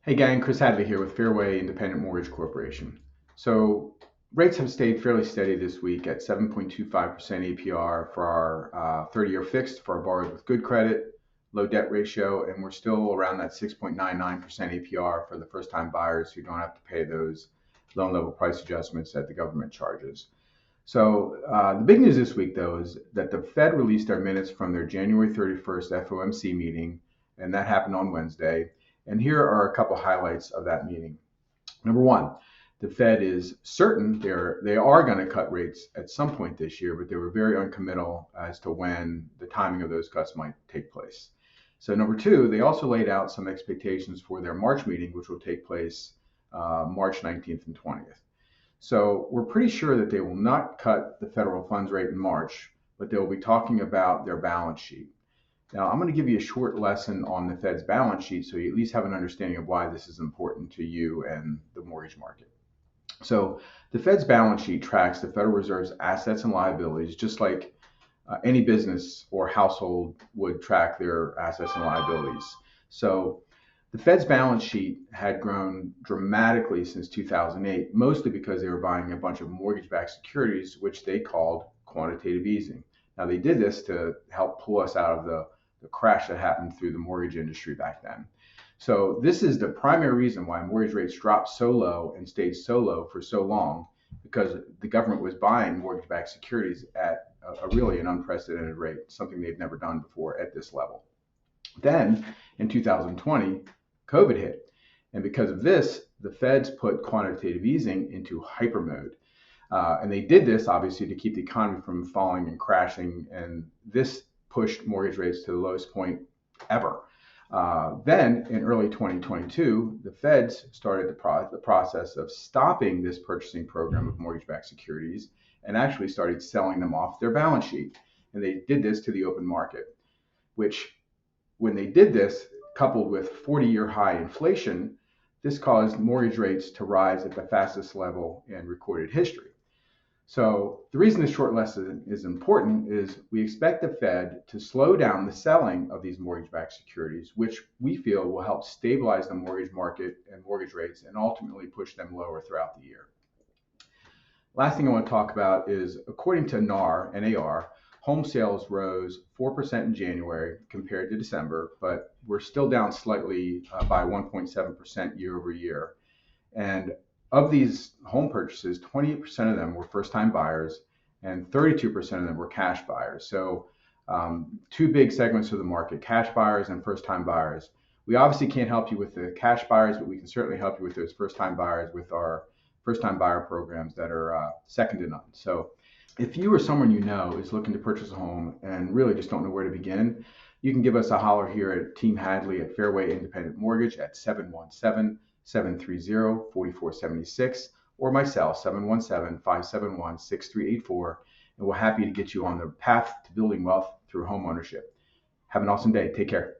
Hey gang, Chris Hadley here with Fairway Independent Mortgage Corporation. So rates have stayed fairly steady this week at 7.25% APR for our 30-year fixed for our borrowers with good credit, low debt ratio, and we're still around that 6.99% APR for the first-time buyers who don't have to pay those loan level price adjustments that the government charges. So the big news this week, though, is that the Fed released their minutes from their January 31st FOMC meeting, and that happened on Wednesday. And here are a couple highlights of that meeting. Number one, the Fed is certain they are going to cut rates at some point this year, but they were very uncommittal as to when the timing of those cuts might take place. So number two, they also laid out some expectations for their March meeting, which will take place March 19th and 20th. So we're pretty sure that they will not cut the federal funds rate in March, but they will be talking about their balance sheet. Now, I'm going to give you a short lesson on the Fed's balance sheet so you at least have an understanding of why this is important to you and the mortgage market. So the Fed's balance sheet tracks the Federal Reserve's assets and liabilities, just like any business or household would track their assets and liabilities. So the Fed's balance sheet had grown dramatically since 2008, mostly because they were buying a bunch of mortgage-backed securities, which they called quantitative easing. Now, they did this to help pull us out of the crash that happened through the mortgage industry back then. So this is the primary reason why mortgage rates dropped so low and stayed so low for so long, because the government was buying mortgage-backed securities at a really an unprecedented rate, something they've never done before at this level. Then in 2020, COVID hit. And because of this, the Feds put quantitative easing into hyper mode. And they did this obviously to keep the economy from falling and crashing. And this pushed mortgage rates to the lowest point ever. Then in early 2022, the Feds started the process of stopping this purchasing program of mortgage-backed securities and actually started selling them off their balance sheet. And they did this to the open market, which when they did this, coupled with 40-year high inflation, this caused mortgage rates to rise at the fastest level in recorded history. So the reason this short lesson is important is we expect the Fed to slow down the selling of these mortgage-backed securities, which we feel will help stabilize the mortgage market and mortgage rates and ultimately push them lower throughout the year. Last thing I want to talk about is, according to NAR, home sales rose 4% in January compared to December, but we're still down slightly by 1.7% year over year. And of these home purchases, 28% of them were first-time buyers and 32% of them were cash buyers. So two big segments of the market, cash buyers and first-time buyers. We obviously can't help you with the cash buyers, but we can certainly help you with those first-time buyers with our first-time buyer programs that are second to none. So if you or someone you know is looking to purchase a home and really just don't know where to begin, you can give us a holler here at Team Hadley at Fairway Independent Mortgage at 717-730-4476 or my cell 717-571-6384, and we're happy to get you on the path to building wealth through home ownership. Have an awesome day. Take care.